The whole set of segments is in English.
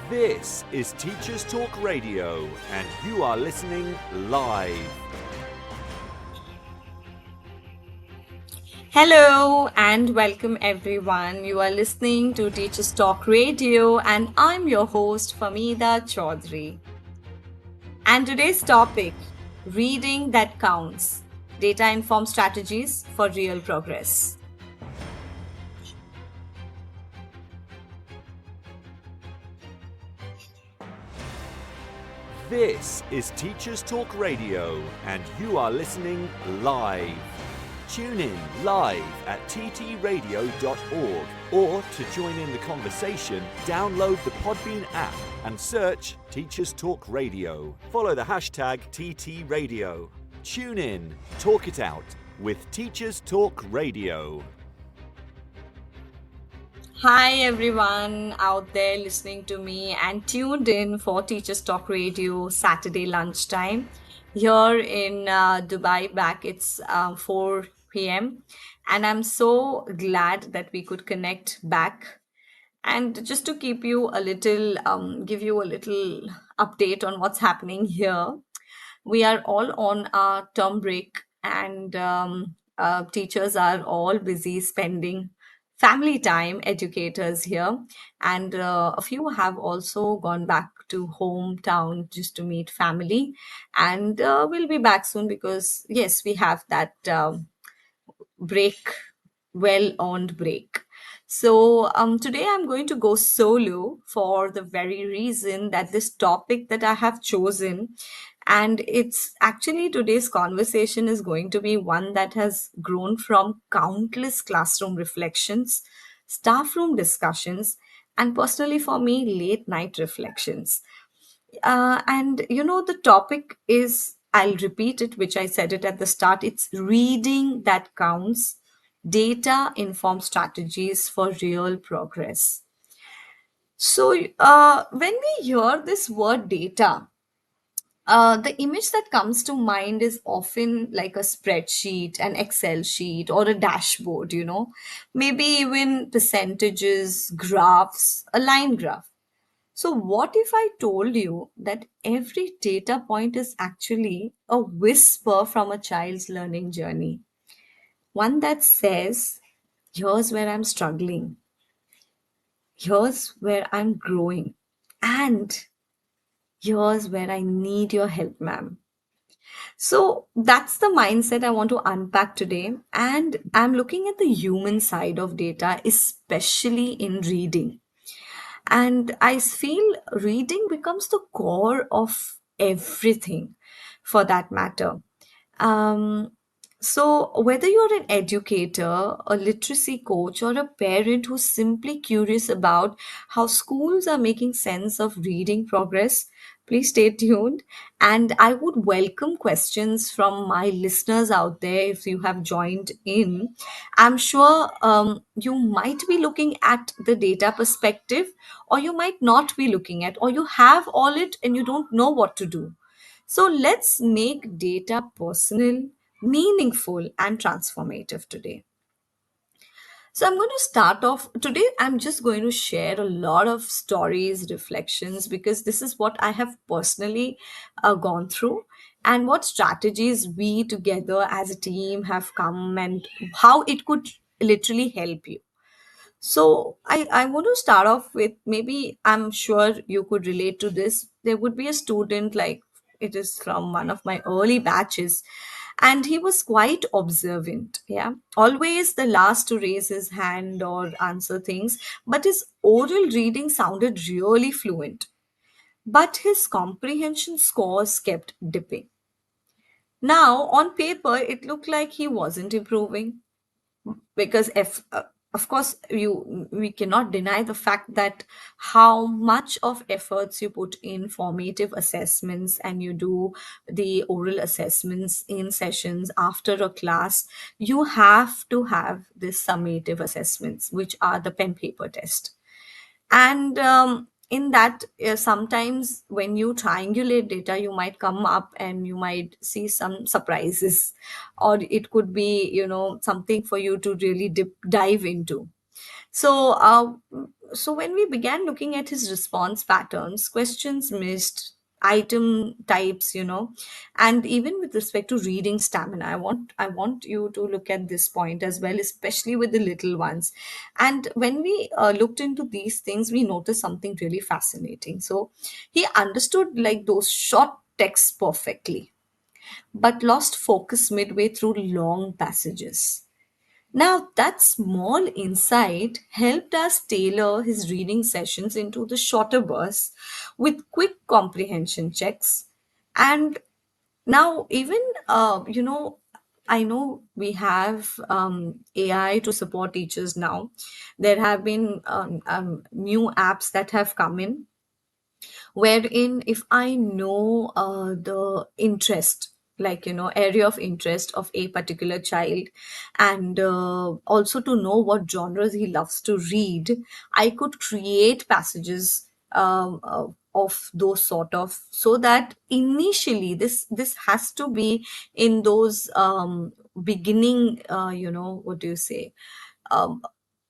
This is Teachers Talk Radio, and you are listening live. Hello and welcome everyone. You are listening to Teachers Talk Radio, and I'm your host Famida Choudhary. And today's topic, reading that counts, data informed strategies for real progress. This is Teachers Talk Radio, and you are listening live. Tune in live at ttradio.org, or to join in the conversation, download the Podbean app and search Teachers Talk Radio. Follow the hashtag TTRadio. Tune in, talk it out with Teachers Talk Radio. Hi everyone out there listening to me and tuned in for Teachers Talk Radio Saturday lunchtime. Here in Dubai, back it's 4 p.m. And I'm so glad that we could connect back. And just to keep you a little, give you a little update on what's happening here, we are all on our term break, and teachers are all busy spending family time, educators here, and a few have also gone back to hometown just to meet family, and we'll be back soon because yes, we have that break, well earned break. So today I'm going to go solo for the very reason that this topic that I have chosen, and it's actually today's conversation is going to be one that has grown from countless classroom reflections, staff room discussions, and personally for me, late night reflections. And the topic is, I'll repeat it, which I said it at the start, it's reading that counts, data informed strategies for real progress. So, when we hear this word data, the image that comes to mind is often like a spreadsheet, an Excel sheet, or a dashboard, maybe even percentages, graphs, a line graph. So, what if I told you that every data point is actually a whisper from a child's learning journey? One that says, here's where I'm struggling, here's where I'm growing, and here's where I need your help, ma'am. So, that's the mindset I want to unpack today. And I'm looking at the human side of data, especially in reading. And I feel reading becomes the core of everything for that matter. Um, so, whether you're an educator, a literacy coach, or a parent who's simply curious about how schools are making sense of reading progress, please stay tuned. And I would welcome questions from my listeners out there if you have joined in. I'm sure you might be looking at the data perspective, or you might not be looking at, or you have all it and you don't know what to do. So let's make data personal, meaningful, and transformative today. So I'm going to start off today. I'm just going to share a lot of stories, reflections, because this is what I have personally gone through and what strategies we together as a team have come and how it could literally help you. So I want to start off with, maybe I'm sure you could relate to this. There would be a student, like it is from one of my early batches, and he was quite observant. Yeah. Always the last to raise his hand or answer things, but his oral reading sounded really fluent. But his comprehension scores kept dipping. Now, on paper, it looked like he wasn't improving because if of course you we cannot deny the fact that how much of efforts you put in formative assessments and you do the oral assessments in sessions after a class, you have to have this summative assessments, which are the pen paper test. And in that, sometimes when you triangulate data, you might come up and you might see some surprises, or it could be something for you to really dive into. So So when we began looking at his response patterns, questions missed, item types, and even with respect to reading stamina, I want you to look at this point as well, especially with the little ones. And when we looked into these things, we noticed something really fascinating. So he understood like those short texts perfectly, but lost focus midway through long passages. Now, that small insight helped us tailor his reading sessions into the shorter bursts with quick comprehension checks. And now, even, I know we have AI to support teachers now. There have been new apps that have come in wherein if I know the interest, like area of interest of a particular child, and also to know what genres he loves to read, I could create passages of those sort of, so that initially this has to be in those beginning, what do you say, um,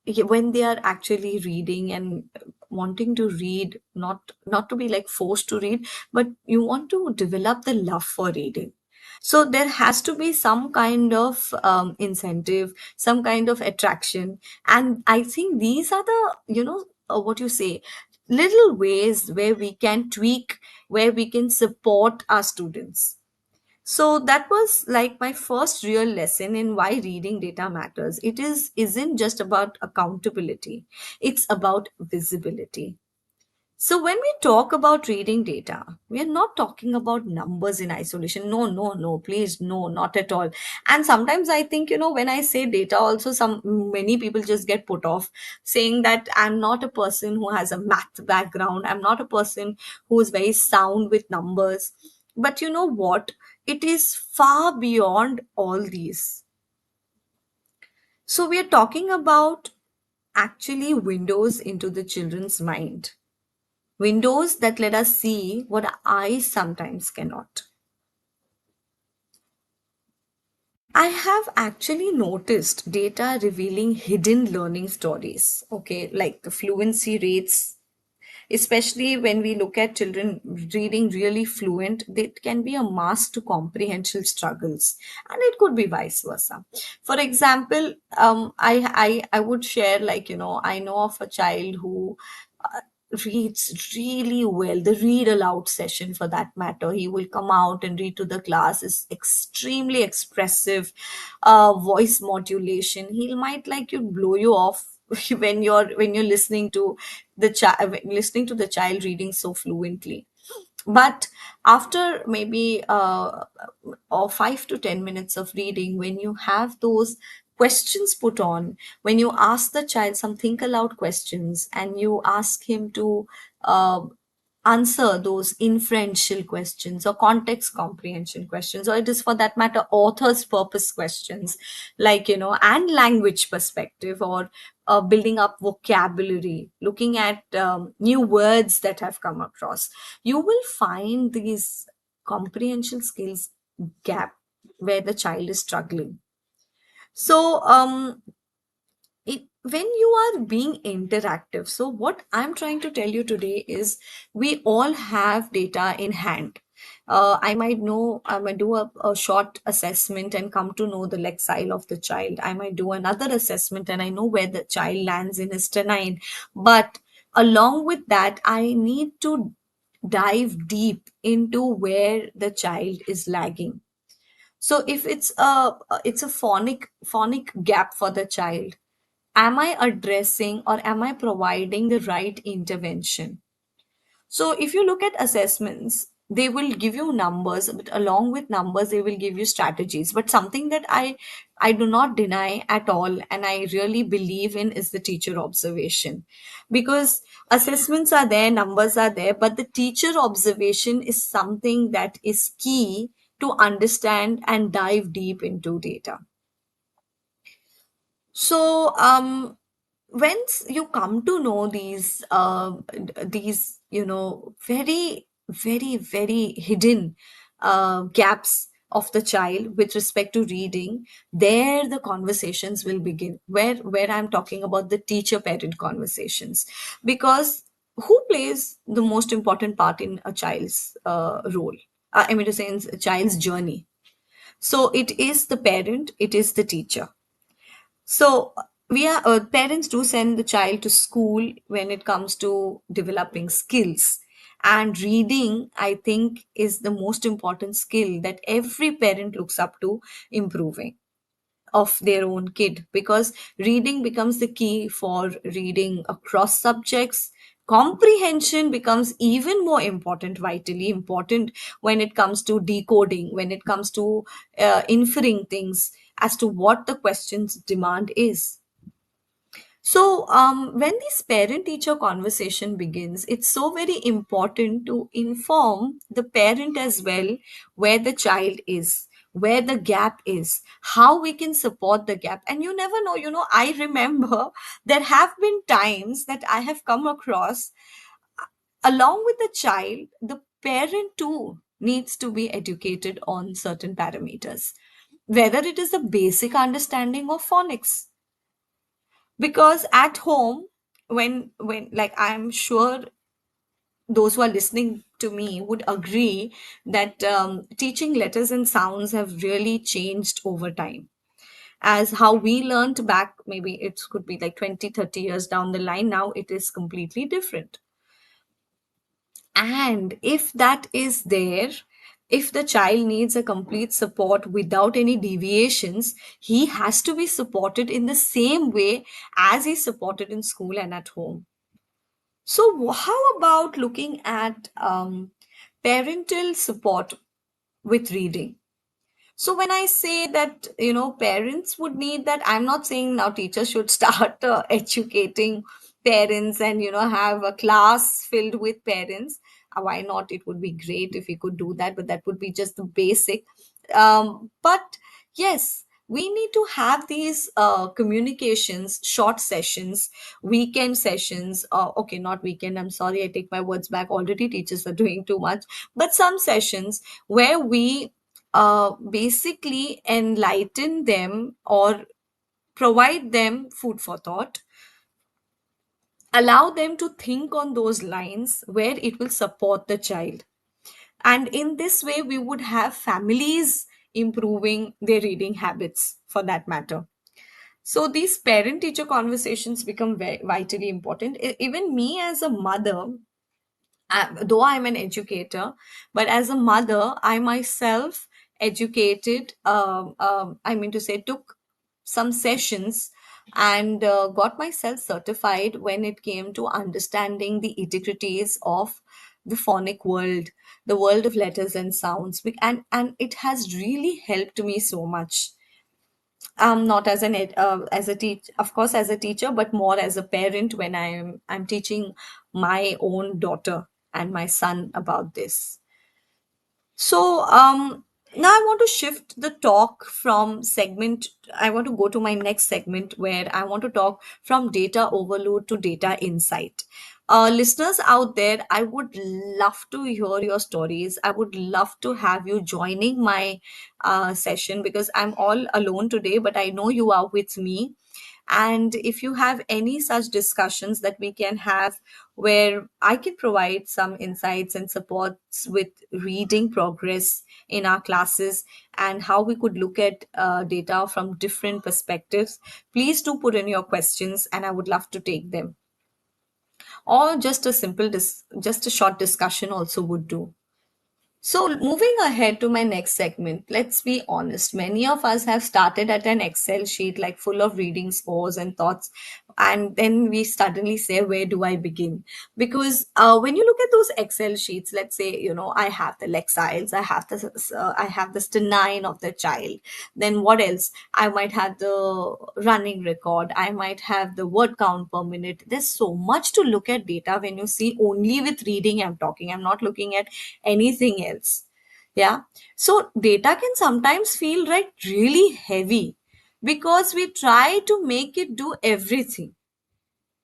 when they are actually reading and wanting to read, not to be like forced to read, but you want to develop the love for reading. So there has to be some kind of incentive, some kind of attraction. And I think these are the, what you say, little ways where we can tweak, where we can support our students. So that was like my first real lesson in why reading data matters. Isn't just about accountability. It's about visibility. So when we talk about reading data, we are not talking about numbers in isolation. No, no, no, please, no, not at all. And sometimes I think, when I say data, also some many people just get put off saying that I'm not a person who has a math background. I'm not a person who is very sound with numbers. But you know what? It is far beyond all these. So we are talking about actually windows into the children's mind, windows that let us see what eyes sometimes cannot. I have actually noticed data revealing hidden learning stories, okay, like the fluency rates, especially when we look at children reading really fluent, that can be a mask to comprehension struggles, and it could be vice versa. For example, I would share, like, I know of a child who uh, reads really well. The read aloud session, for that matter, he will come out and read to the class, is extremely expressive, voice modulation. He might like you blow you off when you're listening to the child reading so fluently. But after maybe or 5 to 10 minutes of reading, when you have those questions put on, when you ask the child some think aloud questions, and you ask him to uh, answer those inferential questions or context comprehension questions, or it is for that matter author's purpose questions, like, and language perspective, or building up vocabulary, looking at new words that have come across, you will find these comprehension skills gap where the child is struggling. So when you are being interactive, so what I'm trying to tell you today is we all have data in hand. I might do a short assessment and come to know the lexile of the child. I might do another assessment and I know where the child lands in his canine. But along with that, I need to dive deep into where the child is lagging. So if it's a phonic gap for the child, am I addressing or am I providing the right intervention? So if you look at assessments, they will give you numbers, but along with numbers, they will give you strategies. But something that I do not deny at all, and I really believe in, is the teacher observation. Because assessments are there, numbers are there, but the teacher observation is something that is key to understand and dive deep into data. So, once you come to know these, very, very, very hidden gaps, of the child with respect to reading, there the conversations will begin, where I'm talking about the teacher parent conversations. Because who plays the most important part in a child's role, I mean to say, in a child's journey? So it is the parent, it is the teacher. So we are parents do send the child to school when it comes to developing skills. And reading, I think, is the most important skill that every parent looks up to improving of their own kid, because reading becomes the key for reading across subjects. Comprehension becomes even more important, vitally important, when it comes to decoding, when it comes to inferring things as to what the question's demand is. So, when this parent teacher conversation begins, it's so very important to inform the parent as well where the child is, where the gap is, how we can support the gap. And you never know, I remember there have been times that I have come across, along with the child, the parent too needs to be educated on certain parameters, whether it is the basic understanding of phonics. Because at home, when like, I'm sure those who are listening to me would agree that teaching letters and sounds have really changed over time. As how we learned back, maybe it could be like 20, 30 years down the line, now it is completely different. And if that is there, if the child needs a complete support without any deviations, he has to be supported in the same way as he's supported in school and at home. So, how about looking at parental support with reading? So when I say that, parents would need that, I'm not saying now teachers should start educating parents and, have a class filled with parents. Why not? It would be great if we could do that, but that would be just the basic. But yes, we need to have these communications, short sessions, weekend sessions. Okay, not weekend. I'm sorry, I take my words back. Already teachers are doing too much. But some sessions where we basically enlighten them or provide them food for thought, allow them to think on those lines where it will support the child. And in this way, we would have families improving their reading habits for that matter. So these parent teacher conversations become very vitally important. Even me as a mother, though I'm an educator, but as a mother, I myself educated, I mean to say, took some sessions and got myself certified when it came to understanding the intricacies of the phonic world, the world of letters and sounds. And it has really helped me so much. Not as as a teach, of course, as a teacher, but more as a parent when I'm teaching my own daughter and my son about this. So now I want to shift the talk from segment. I want to go to my next segment where I want to talk from data overload to data insight. Listeners out there, I would love to hear your stories. I would love to have you joining my session, because I'm all alone today, but I know you are with me. And if you have any such discussions that we can have, where I can provide some insights and supports with reading progress in our classes and how we could look at data from different perspectives, please do put in your questions and I would love to take them. Or just a just a short discussion also would do. So, moving ahead to my next segment, let's be honest. Many of us have started at an Excel sheet like full of reading scores and thoughts, and then we suddenly say, where do I begin? Because when you look at those Excel sheets, let's say, I have the lexiles, I have the stenine of the child. Then what else? I might have the running record. I might have the word count per minute. There's so much to look at data when you see only with reading. I'm talking. I'm not looking at anything else. Yeah. So data can sometimes feel like really heavy because we try to make it do everything.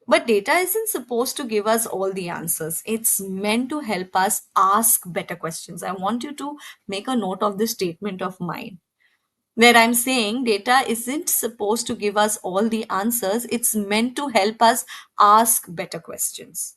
But data isn't supposed to give us all the answers. It's meant to help us ask better questions. I want you to make a note of this statement of mine, where I'm saying data isn't supposed to give us all the answers. It's meant to help us ask better questions.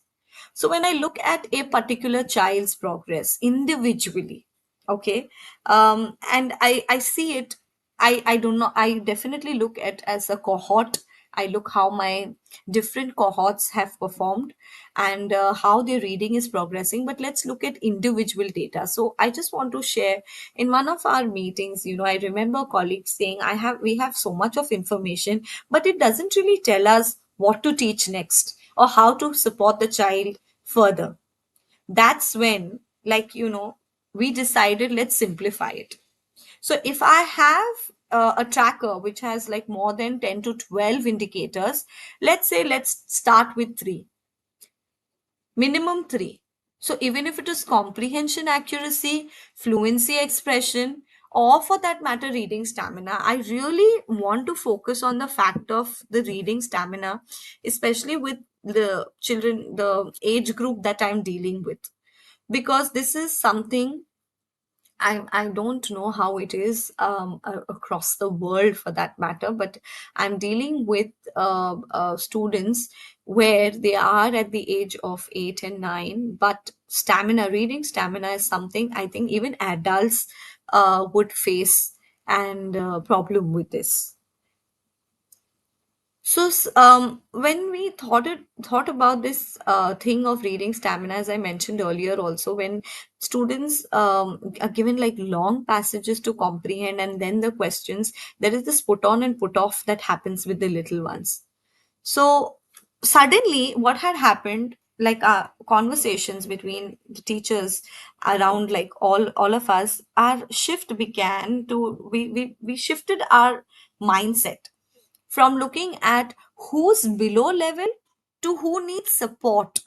So when I look at a particular child's progress individually, okay, and I see it, I do not, I definitely look at as a cohort. I look how my different cohorts have performed and how their reading is progressing. But let's look at individual data. So I just want to share, in one of our meetings, I remember colleagues saying, we have so much of information, but it doesn't really tell us what to teach next or how to support the child further. That's when, we decided, let's simplify it. So if I have a tracker which has like more than 10 to 12 indicators, let's say let's start with three, minimum three. So even if it is comprehension accuracy, fluency expression, or for that matter, reading stamina, I really want to focus on the fact of the reading stamina, especially with the children, the age group that I'm dealing with, because this is something I don't know how it is across the world for that matter, but I'm dealing with students where they are at the age of 8 and 9, but reading stamina is something I think even adults would face and problem with this. So, when we thought about this thing of reading stamina, as I mentioned earlier, also when students are given like long passages to comprehend, and then the questions, there is this put on and put off that happens with the little ones. So suddenly, what had happened, like conversations between the teachers around, like all of us, our shift began to we shifted our mindset from looking at who's below level to who needs support,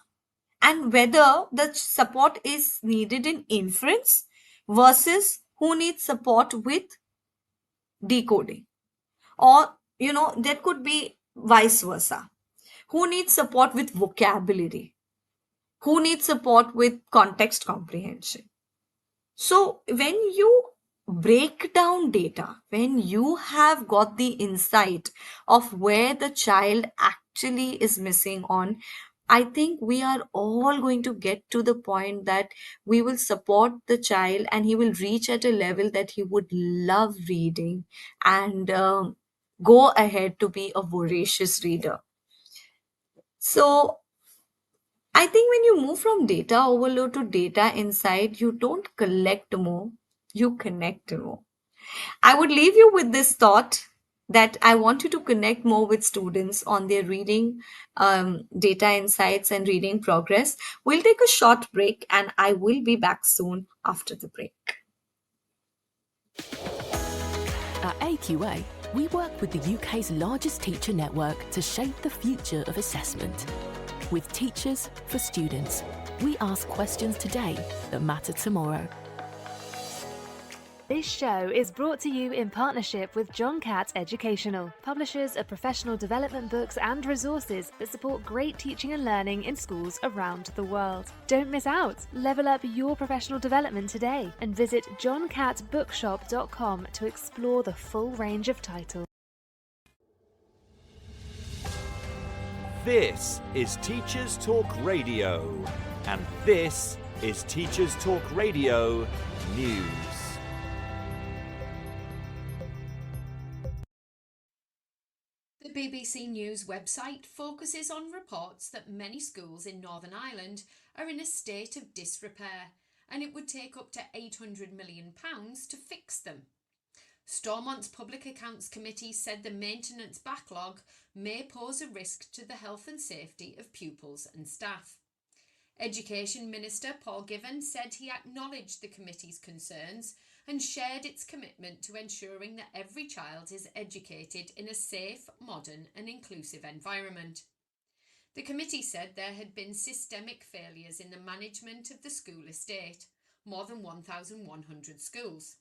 and whether the support is needed in inference versus who needs support with decoding, or there could be vice versa, who needs support with vocabulary, who needs support with context comprehension. So, when you break down data, when you have got the insight of where the child actually is missing on, I think we are all going to get to the point that we will support the child and he will reach at a level that he would love reading and go ahead to be a voracious reader. So, I think when you move from data overload to data insight, you don't collect more, you connect more. I would leave you with this thought that I want you to connect more with students on their reading data insights and reading progress. We'll take a short break and I will be back soon after the break. At AQA, we work with the UK's largest teacher network to shape the future of assessment. With teachers for students, we ask questions today that matter tomorrow. This show is brought to you in partnership with John Catt Educational, publishers of professional development books and resources that support great teaching and learning in schools around the world. Don't miss out. Level up your professional development today and visit johncattbookshop.com to explore the full range of titles. This is Teachers Talk Radio, and this is Teachers Talk Radio News. The BBC News website focuses on reports that many schools in Northern Ireland are in a state of disrepair, and it would take up to £800 million to fix them. Stormont's Public Accounts Committee said the maintenance backlog may pose a risk to the health and safety of pupils and staff. Education Minister Paul Given said he acknowledged the committee's concerns and shared its commitment to ensuring that every child is educated in a safe, modern and inclusive environment. The committee said there had been systemic failures in the management of the school estate, more than 1,100 schools.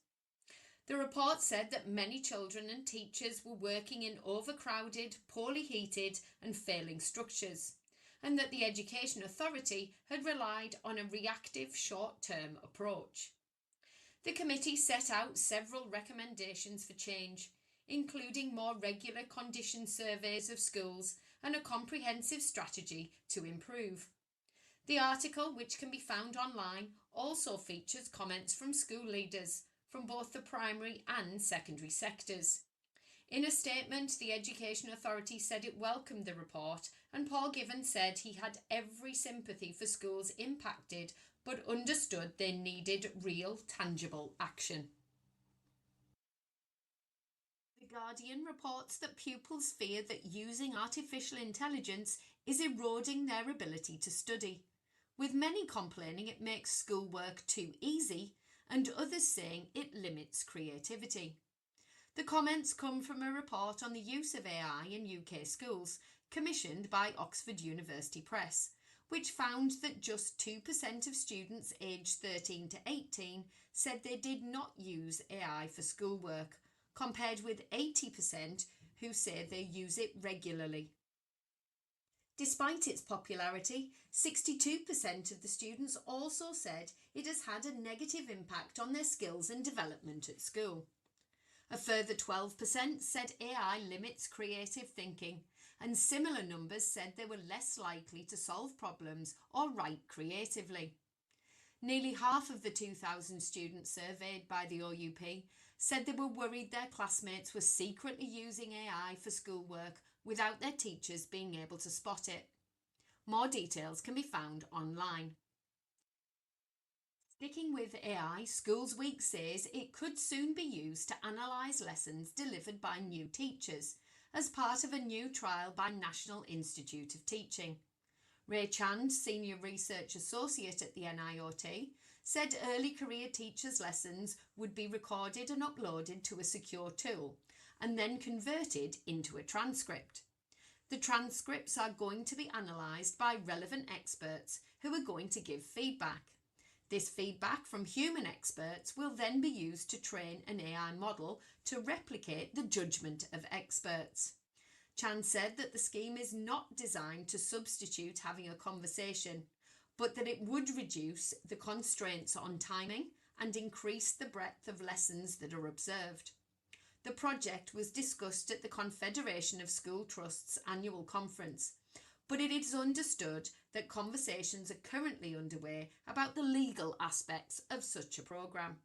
The report said that many children and teachers were working in overcrowded, poorly heated and failing structures, and that the Education Authority had relied on a reactive short-term approach. The committee set out several recommendations for change, including more regular condition surveys of schools and a comprehensive strategy to improve. The article, which can be found online, also features comments from school leaders from both the primary and secondary sectors. In a statement, the Education Authority said it welcomed the report, and Paul Given said he had every sympathy for schools impacted but understood they needed real, tangible action. The Guardian reports that pupils fear that using artificial intelligence is eroding their ability to study, with many complaining it makes schoolwork too easy and others saying it limits creativity. The comments come from a report on the use of AI in UK schools, commissioned by Oxford University Press, which found that just 2% of students aged 13 to 18 said they did not use AI for schoolwork, compared with 80% who say they use it regularly. Despite its popularity, 62% of the students also said it has had a negative impact on their skills and development at school. A further 12% said AI limits creative thinking, and similar numbers said they were less likely to solve problems or write creatively. Nearly half of the 2,000 students surveyed by the OUP said they were worried their classmates were secretly using AI for schoolwork without their teachers being able to spot it. More details can be found online. Sticking with AI, Schools Week says it could soon be used to analyse lessons delivered by new teachers as part of a new trial by National Institute of Teaching. Ray Chand, Senior Research Associate at the NIOT, said early career teachers' lessons would be recorded and uploaded to a secure tool and then converted into a transcript. The transcripts are going to be analysed by relevant experts who are going to give feedback. This feedback from human experts will then be used to train an AI model to replicate the judgment of experts. Chan said that the scheme is not designed to substitute having a conversation, but that it would reduce the constraints on timing and increase the breadth of lessons that are observed. The project was discussed at the Confederation of School Trusts annual conference, but it is understood that conversations are currently underway about the legal aspects of such a programme.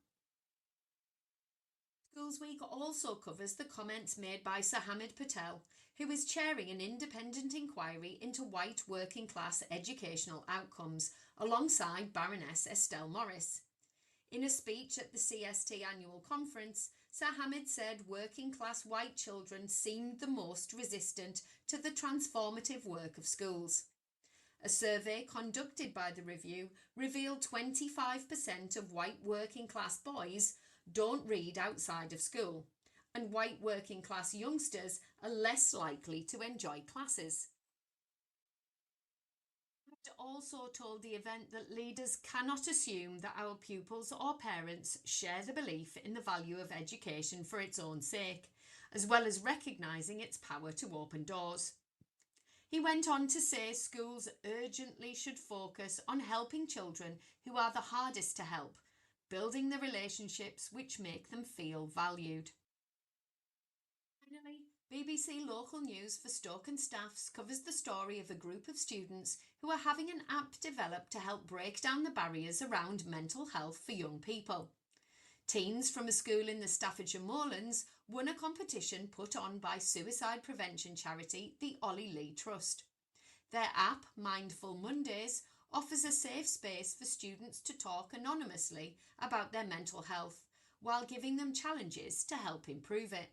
Schools Week also covers the comments made by Sir Hamid Patel, who is chairing an independent inquiry into white working class educational outcomes alongside Baroness Estelle Morris. In a speech at the CST annual conference, Sir Hamid said working class white children seemed the most resistant to the transformative work of schools. A survey conducted by the review revealed 25% of white working class boys don't read outside of school, and white working class youngsters are less likely to enjoy classes. It also told the event that leaders cannot assume that our pupils or parents share the belief in the value of education for its own sake, as well as recognising its power to open doors. He went on to say schools urgently should focus on helping children who are the hardest to help, building the relationships which make them feel valued. Finally, BBC Local News for Stoke and Staffs covers the story of a group of students who are having an app developed to help break down the barriers around mental health for young people. Teens from a school in the Staffordshire Moorlands won a competition put on by suicide prevention charity the Ollie Lee Trust. Their app, Mindful Mondays, offers a safe space for students to talk anonymously about their mental health while giving them challenges to help improve it.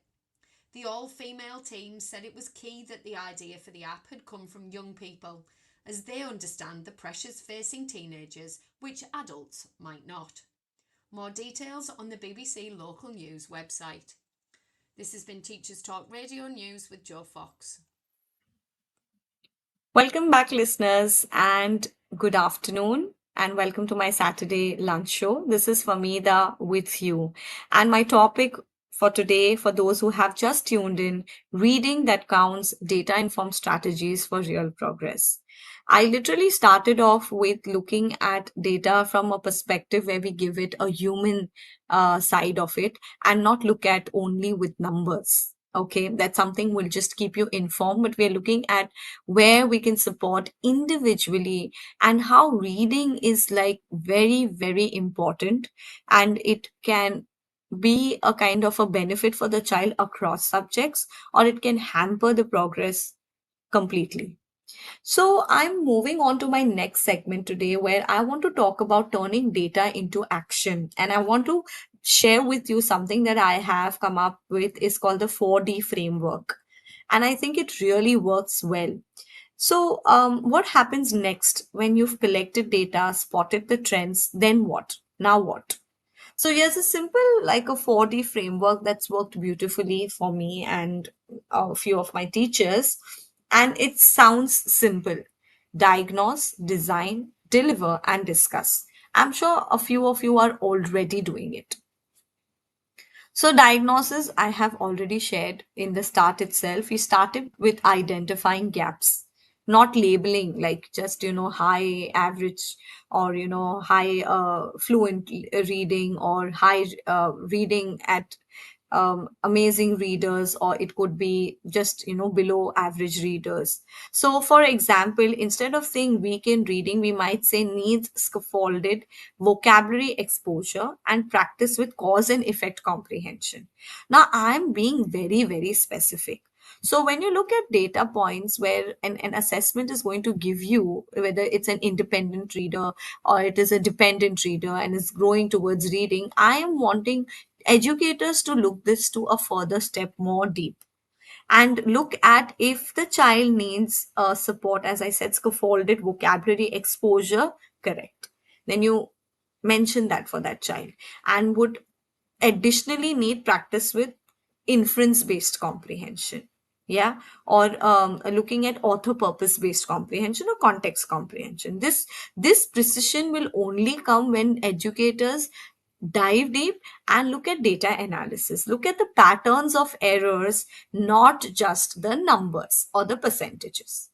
The all-female team said it was key that the idea for the app had come from young people, as they understand the pressures facing teenagers which adults might not. More details on the BBC Local News website. This has been Teachers Talk Radio News with Jo Fox. Welcome back, listeners, and good afternoon. and welcome to my Saturday lunch show. This is Famida with you. And my topic for today, for those who have just tuned in, reading that counts, data informed strategies for real progress. I literally started off with looking at data from a perspective where we give it a human side of it and not look at only with numbers. Okay, that's something will just keep you informed, but we're looking at where we can support individually and how reading is like very, very important, and it can be a kind of a benefit for the child across subjects, or it can hamper the progress completely. So I'm moving on to my next segment today where I want to talk about turning data into action. And I want to share with you something that I have come up with is called the 4D framework. And I think it really works well. So, what happens next when you've collected data, spotted the trends? Then what? Now what? So, here's a simple, like a 4D framework that's worked beautifully for me and a few of my teachers. And it sounds simple: diagnose, design, deliver, and discuss. I'm sure a few of you are already doing it. So, diagnosis, I have already shared in the start itself. We started with identifying gaps, not labeling like just, high average, or, high fluent reading, or high reading at amazing readers, or it could be just below average readers. So for example, instead of saying weak in reading, we might say needs scaffolded vocabulary exposure and practice with cause and effect comprehension. Now I'm being very, very specific. So when you look at data points where an assessment is going to give you whether it's an independent reader or it is a dependent reader and is growing towards reading, I am wanting educators to look this to a further step more deep and look at if the child needs support, as I said, scaffolded vocabulary exposure, correct. Then you mention that for that child, and would additionally need practice with inference based comprehension. Yeah, or looking at author purpose based comprehension or context comprehension. This precision will only come when educators dive deep and look at data analysis, look at the patterns of errors, not just the numbers or the percentages.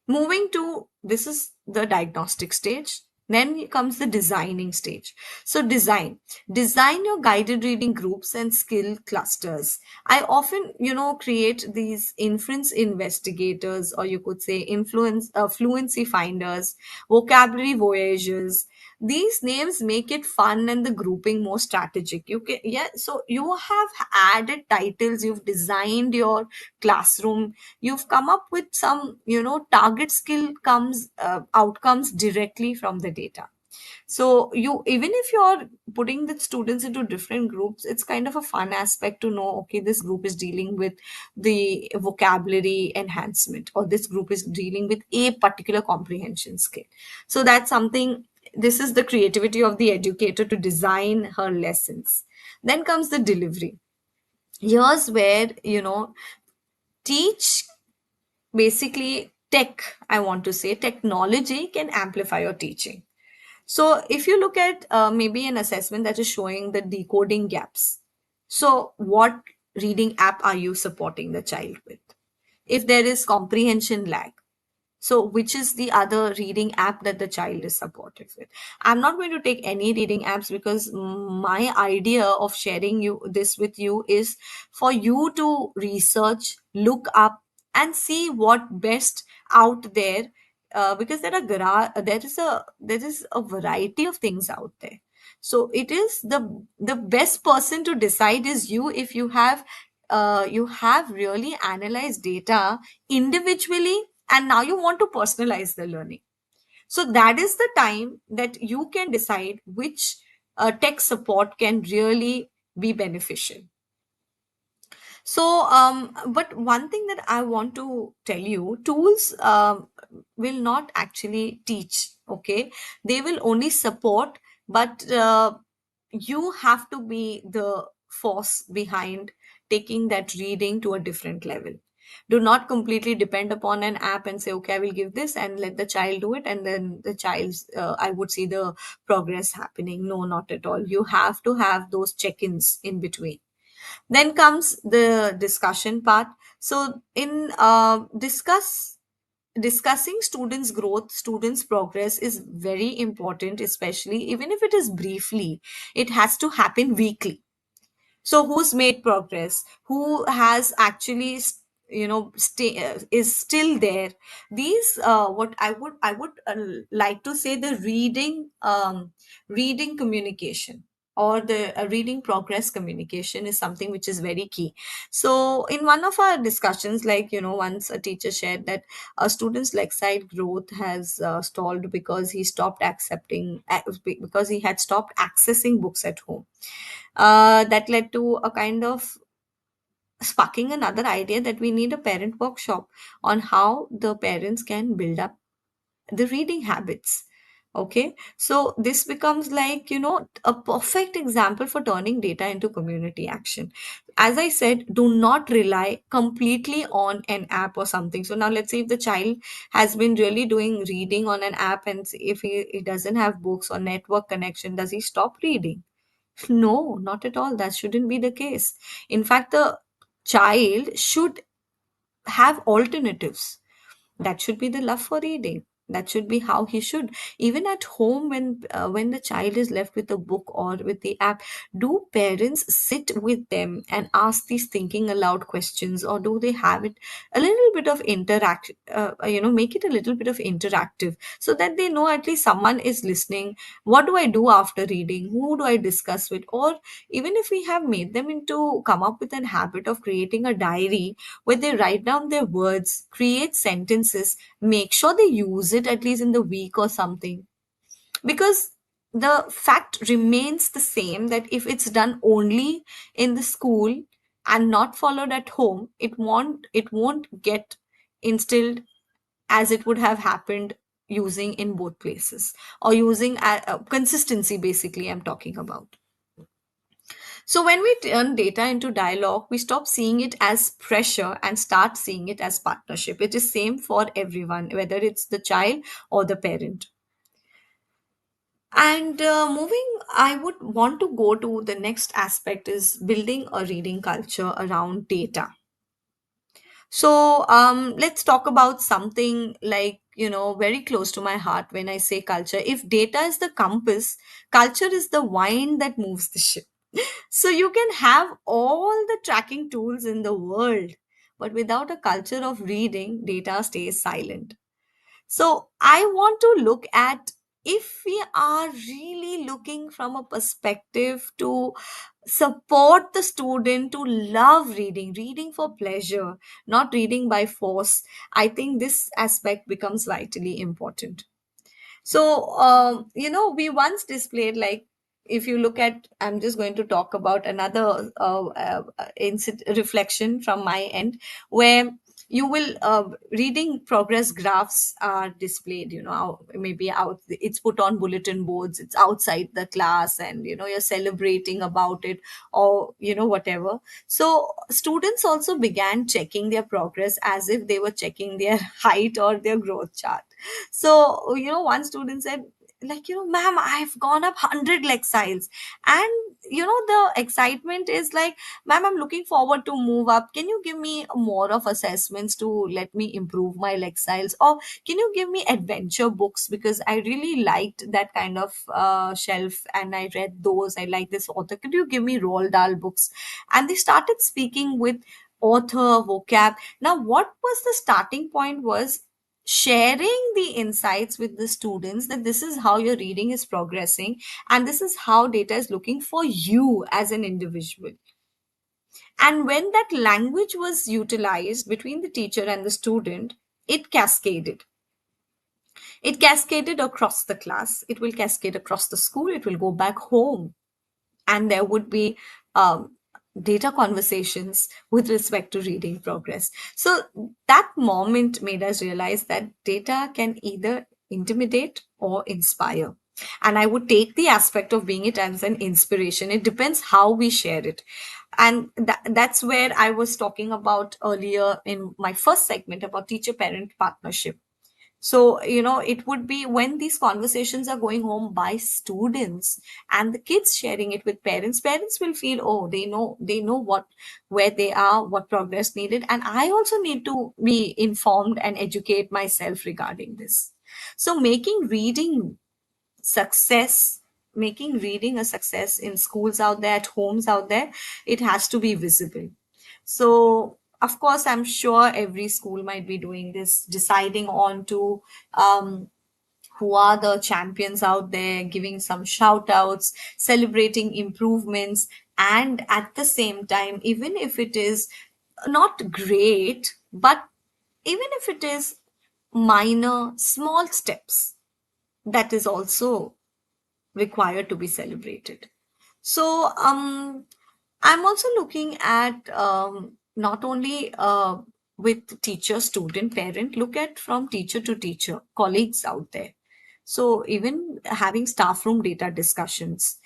Moving to, this is the diagnostic stage. Then comes the designing stage. So design your guided reading groups and skill clusters. I often create these inference investigators, or you could say influence fluency finders, vocabulary voyagers. These names make it fun and the grouping more strategic. You can, yeah, so you have added titles, you've designed your classroom, you've come up with some target skill comes outcomes directly from the data. So you, even if you're putting the students into different groups, it's kind of a fun aspect to know, okay, this group is dealing with the vocabulary enhancement, or this group is dealing with a particular comprehension skill. So that's something, this is the creativity of the educator to design her lessons. Then comes the delivery. Here's where teach, basically tech, I want to say technology can amplify your teaching. So if you look at maybe an assessment that is showing the decoding gaps, so what reading app are you supporting the child with? If there is comprehension lag, so which is the other reading app that the child is supported with? I'm not going to take any reading apps, because my idea of sharing you this with you is for you to research, look up, and see what best out there. Because there is a variety of things out there. So it is the best person to decide is you, if you have really analyzed data individually, and now you want to personalize the learning. So that is the time that you can decide which tech support can really be beneficial. So but one thing that I want to tell you, tools will not actually teach, okay, they will only support, but you have to be the force behind taking that reading to a different level. Do not completely depend upon an app and say, okay, I will give this and let the child do it, and then the child's I would see the progress happening. No, not at all. You have to have those check-ins in between. Then comes the discussion part. So in discussing students growth, students progress is very important, especially even if it is briefly. It has to happen weekly. So who's made progress, who has actually is still there. These what I would like to say, the reading communication, or the reading progress communication is something which is very key. So in one of our discussions, like, once a teacher shared that a student's lakeside growth has stalled because he stopped accepting because he had stopped accessing books at home. That led to a kind of sparking another idea that we need a parent workshop on how the parents can build up the reading habits. Okay, so this becomes like, a perfect example for turning data into community action. As I said, do not rely completely on an app or something. So now let's say if the child has been really doing reading on an app, and if he doesn't have books or network connection, does he stop reading? No, not at all. That shouldn't be the case. In fact, the child should have alternatives. That should be the love for reading. That should be how he should. Even at home, when the child is left with a book or with the app, do parents sit with them and ask these thinking aloud questions, or do they have it a little bit of interact make it a little bit of interactive, so that they know at least someone is listening. What do I do after reading? Who do I discuss with? Or even if we have made them into come up with an habit of creating a diary where they write down their words, create sentences, make sure they use it at least in the week or something. Because the fact remains the same, that if it's done only in the school and not followed at home, it won't get instilled as it would have happened using in both places, or using consistency, basically I'm talking about. So when we turn data into dialogue, we stop seeing it as pressure and start seeing it as partnership. It is same for everyone, whether it's the child or the parent. And moving, I would want to go to the next aspect, is building a reading culture around data. So let's talk about something like, very close to my heart when I say culture. If data is the compass, culture is the wine that moves the ship. So you can have all the tracking tools in the world, but without a culture of reading, data stays silent. So I want to look at, if we are really looking from a perspective to support the student to love reading, reading for pleasure, not reading by force, I think this aspect becomes vitally important. So, we once displayed, like, if you look at, I'm just going to talk about another reflection from my end, where you will reading progress graphs are displayed, maybe out, it's put on bulletin boards, it's outside the class, and you're celebrating about it, or whatever. So students also began checking their progress as if they were checking their height or their growth chart. So, one student said, like, ma'am, I've gone up 100 lexiles. And, the excitement is like, ma'am, I'm looking forward to move up. Can you give me more of assessments to let me improve my lexiles? Or can you give me adventure books? Because I really liked that kind of shelf and I read those. I like this author. Could you give me Roald Dahl books? And they started speaking with author vocab. Now, what was the starting point was sharing the insights with the students, that this is how your reading is progressing, and this is how data is looking for you as an individual. And when that language was utilized between the teacher and the student, it cascaded. It cascaded across the class, it will cascade across the school, it will go back home, and there would be data conversations with respect to reading progress. So that moment made us realize that data can either intimidate or inspire. And I would take the aspect of being it as an inspiration. It depends how we share it. And that's where I was talking about earlier in my first segment about teacher parent partnership. So, it would be when these conversations are going home by students and the kids sharing it with parents will feel, oh, they know where they are, what progress needed. And I also need to be informed and educate myself regarding this. So success, making reading a success in schools out there, at homes out there, it has to be visible. So, of course, I'm sure every school might be doing this, deciding on to who are the champions out there, giving some shout outs, celebrating improvements, and at the same time, even if it is not great, but even if it is minor, small steps, that is also required to be celebrated. So, I'm also looking at not only with teacher, student, parent, look at from teacher to teacher, colleagues out there. So, even having staff room data discussions,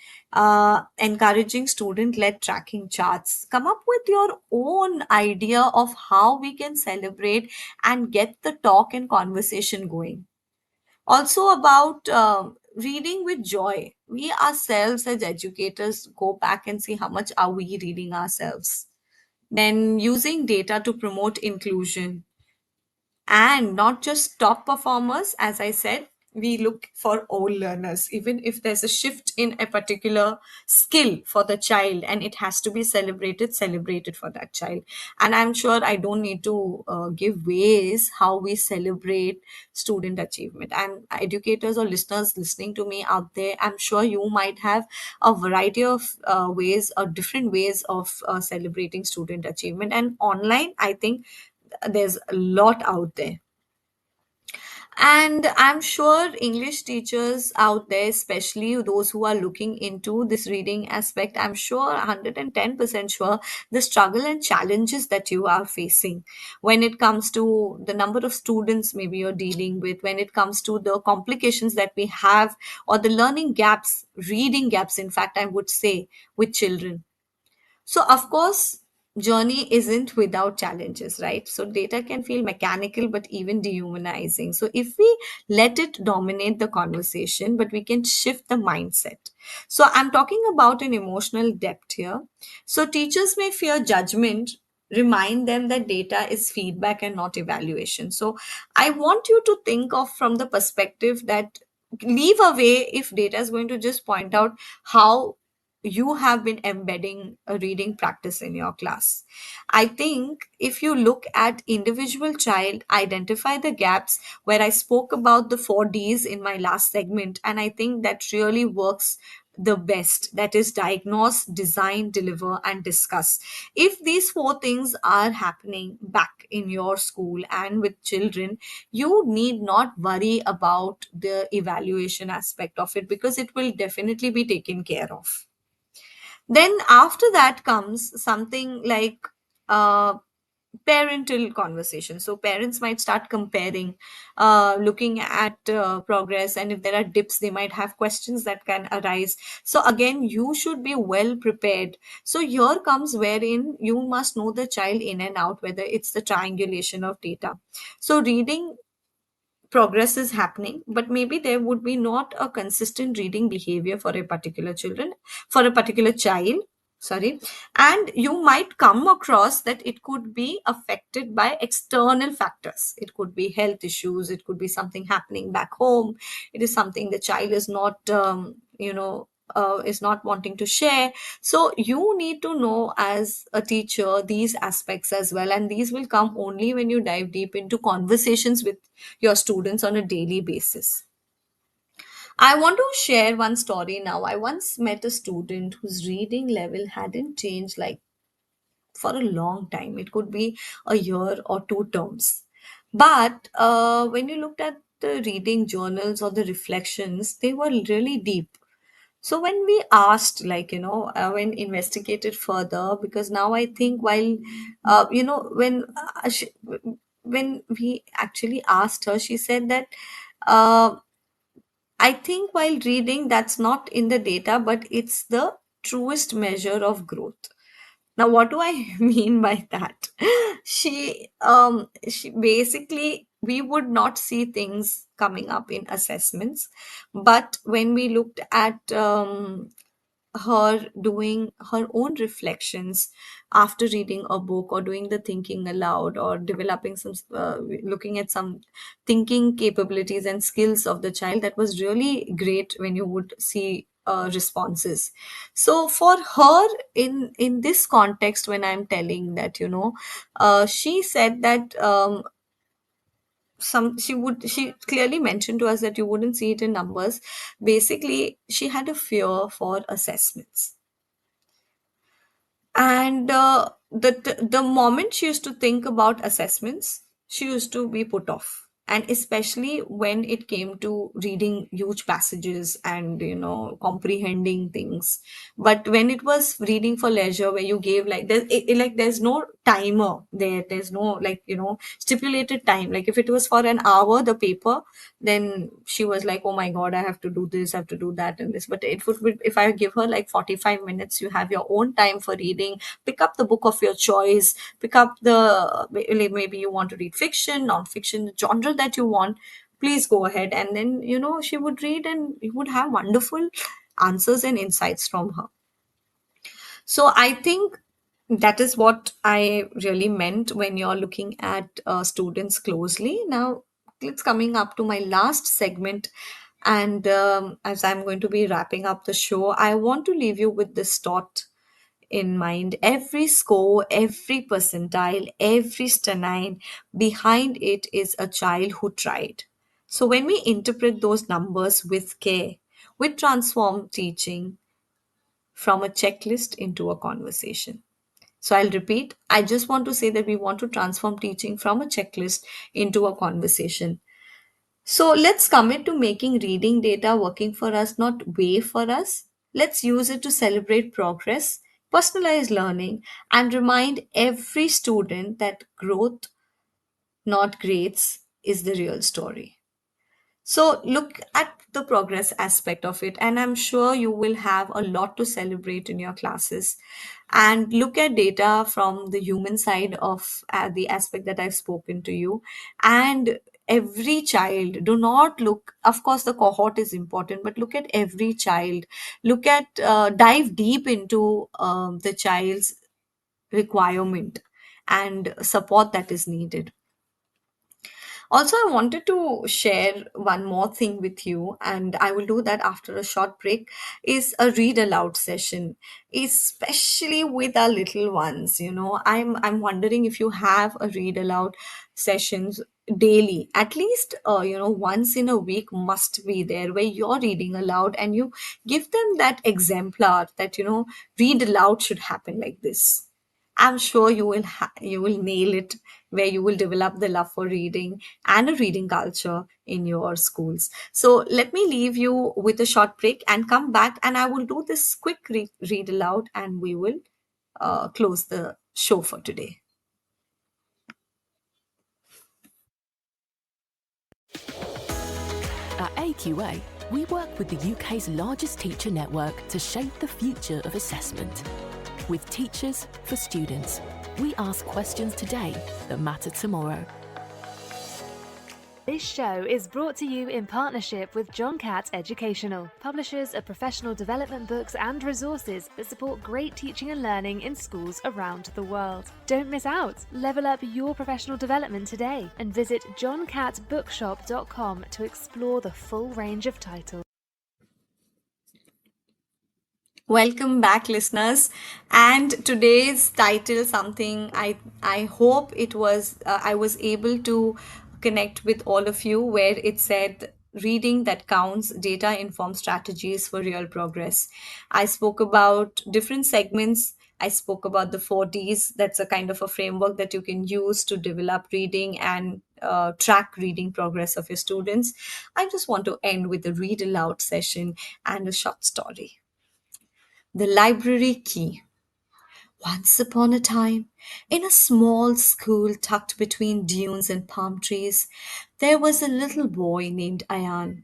encouraging student led tracking charts, come up with your own idea of how we can celebrate and get the talk and conversation going. Also about reading with joy, we ourselves as educators go back and see how much are we reading ourselves, then using data to promote inclusion, and not just top performers. As I said, we look for all learners, even if there's a shift in a particular skill for the child and it has to be celebrated for that child. And I'm sure I don't need to give ways how we celebrate student achievement. And educators or listeners listening to me out there, I'm sure you might have a variety of ways or different ways of celebrating student achievement. And online, I think there's a lot out there. And I'm sure English teachers out there, especially those who are looking into this reading aspect, I'm sure 110% sure the struggle and challenges that you are facing when it comes to the number of students maybe you're dealing with, when it comes to the complications that we have, or the learning gaps, reading gaps, in fact, I would say, with children. So, of course, journey isn't without challenges, right? So, data can feel mechanical but even dehumanizing. So, if we let it dominate the conversation, but we can shift the mindset. So, I'm talking about an emotional depth here. So, teachers may fear judgment. Remind them that data is feedback and not evaluation. So, I want you to think of from the perspective that leave away if data is going to just point out how you have been embedding a reading practice in your class. I think if you look at individual child, identify the gaps where I spoke about the 4Ds in my last segment, and I think that really works the best. That is diagnose, design, deliver, and discuss. If these four things are happening back in your school and with children, you need not worry about the evaluation aspect of it because it will definitely be taken care of. Then after that comes something like parental conversation. So parents might start comparing, looking at progress, and if there are dips, they might have questions that can arise. So again, you should be well prepared. So here comes wherein you must know the child in and out, whether it's the triangulation of data. So reading progress is happening, but maybe there would be not a consistent reading behavior for a particular children, for a particular child, sorry. And you might come across that it could be affected by external factors. It could be health issues, it could be something happening back home, it is something the child is not is not wanting to share. So you need to know as a teacher these aspects as well, and these will come only when you dive deep into conversations with your students on a daily basis. I want to share one story now. I once met a student whose reading level hadn't changed like for a long time. It could be a year or two terms. But when you looked at the reading journals or the reflections, they were really deep. So when we asked, when investigated further, because now I think while, when we actually asked her, she said that uh, I think while reading, that's not in the data, but it's the truest measure of growth. Now, what do I mean by that? She basically, we would not see things coming up in assessments, but when we looked at her doing her own reflections after reading a book, or doing the thinking aloud, or developing some looking at some thinking capabilities and skills of the child, that was really great when you would see responses. So for her, in this context, when I'm telling that, she said that she clearly mentioned to us that you wouldn't see it in numbers. Basically, she had a fear for assessments. And the moment she used to think about assessments, she used to be put off. And especially when it came to reading huge passages and comprehending things. But when it was reading for leisure, where you gave like there's no timer there. There's no like stipulated time. Like if it was for an hour, the paper, then she was like, oh my god, I have to do this, I have to do that and this. But it would be, if I give her like 45 minutes, you have your own time for reading. Pick up the book of your choice, pick up the maybe you want to read fiction, non-fiction, the genre that you want. Please go ahead. And then she would read, and you would have wonderful answers and insights from her. So I think that is what I really meant when you're looking at students closely. Now, it's coming up to my last segment. And as I'm going to be wrapping up the show, I want to leave you with this thought in mind. Every score, every percentile, every stanine, behind it is a child who tried. So when we interpret those numbers with care, we transform teaching from a checklist into a conversation. So I'll repeat. I just want to say that we want to transform teaching from a checklist into a conversation. So let's commit to making reading data working for us, not way for us. Let's use it to celebrate progress, personalize learning, and remind every student that growth, not grades, is the real story. So look at the progress aspect of it, and I'm sure you will have a lot to celebrate in your classes. And look at data from the human side of the aspect that I've spoken to you. And every child, do not look, of course, the cohort is important, but look at every child. Look at, dive deep into the child's requirement and support that is needed. Also, I wanted to share one more thing with you, and I will do that after a short break. Is a read aloud session, especially with our little ones. I'm wondering if you have a read aloud sessions daily. At least, once in a week must be there, where you're reading aloud and you give them that exemplar that read aloud should happen like this. I'm sure you will nail it, where you will develop the love for reading and a reading culture in your schools. So let me leave you with a short break and come back, and I will do this quick read aloud, and we will close the show for today. At AQA, we work with the UK's largest teacher network to shape the future of assessment. With teachers for students, we ask questions today that matter tomorrow. This show is brought to you in partnership with John Catt Educational, publishers of professional development books and resources that support great teaching and learning in schools around the world. Don't miss out. Level up your professional development today and visit johncattbookshop.com to explore the full range of titles. Welcome back, listeners. And today's title, something I hope it was I was able to connect with all of you, where it said reading that counts, data informed strategies for real progress. I spoke about different segments. I spoke about the 4Ds. That's a kind of a framework that you can use to develop reading and track reading progress of your students. I just want to end with a read aloud session and a short story. The library key. Once upon a time, in a small school tucked between dunes and palm trees, there was a little boy named Ayan.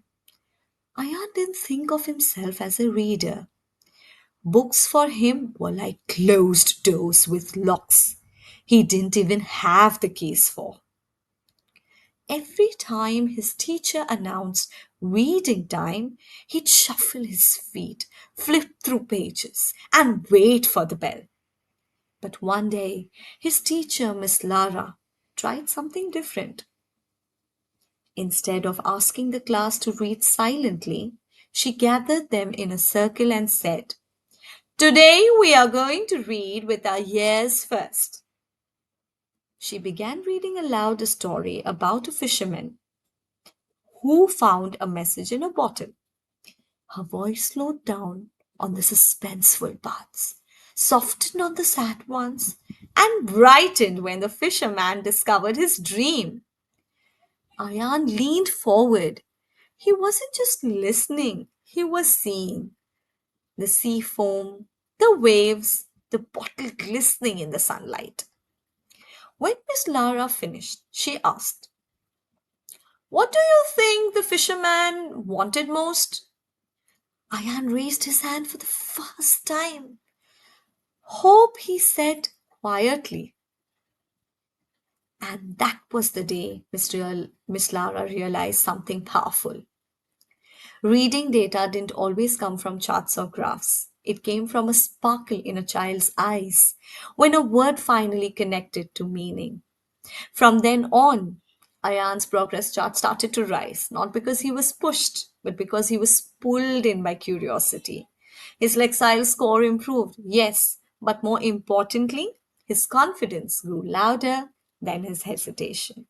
Ayan didn't think of himself as a reader. Books for him were like closed doors with locks he didn't even have the keys for. Every time his teacher announced reading time, he'd shuffle his feet, flip through pages, and wait for the bell. But one day, his teacher, Miss Lara, tried something different. Instead of asking the class to read silently, she gathered them in a circle and said, "Today we are going to read with our ears first." She began reading aloud a story about a fisherman who found a message in a bottle. Her voice slowed down on the suspenseful parts, softened on the sad ones, and brightened when the fisherman discovered his dream. Ayan leaned forward. He wasn't just listening, he was seeing the sea foam, the waves, the bottle glistening in the sunlight. When Miss Lara finished, she asked, "What do you think the fisherman wanted most?" Ayan raised his hand for the first time. "Hope," he said quietly. And that was the day Miss Lara realized something powerful. Reading data didn't always come from charts or graphs. It came from a sparkle in a child's eyes when a word finally connected to meaning. From then on, Ayan's progress chart started to rise, not because he was pushed, but because he was pulled in by curiosity. His Lexile score improved, yes, but more importantly, his confidence grew louder than his hesitation.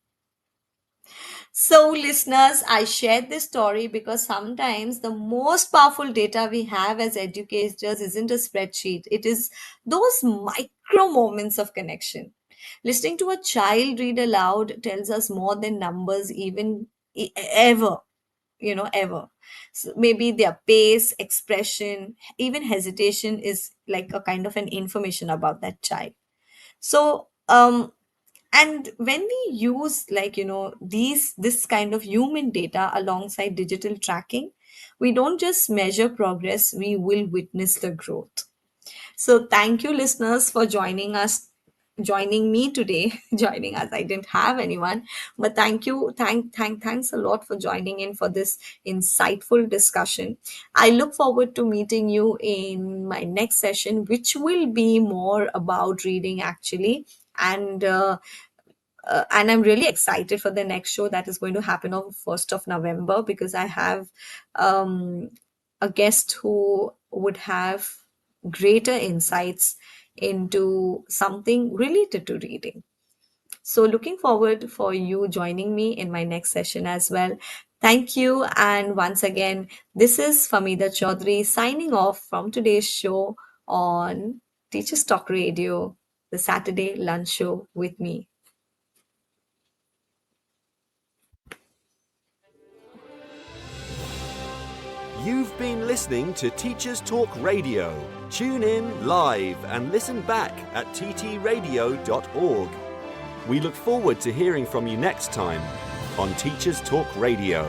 So, listeners, I shared this story because sometimes the most powerful data we have as educators isn't a spreadsheet, it is those micro moments of connection. Listening to a child read aloud tells us more than numbers, even ever, ever. So maybe their pace, expression, even hesitation is like a kind of an information about that child. So, and when we use these this kind of human data alongside digital tracking, we don't just measure progress, we will witness the growth. So thank you, listeners, for joining me today. Joining us, I didn't have anyone, but thank you, thanks a lot for joining in for this insightful discussion. I look forward to meeting you in my next session, which will be more about reading actually. And I'm really excited for the next show that is going to happen on 1st of November, because I have um, a guest who would have greater insights into something related to reading. So looking forward for you joining me in my next session as well. Thank you. And once again, this is Famida Choudhary signing off from today's show on Teachers Talk Radio, the Saturday lunch show with me. You've been listening to Teachers Talk Radio. Tune in live and listen back at ttradio.org. We look forward to hearing from you next time on Teachers Talk Radio.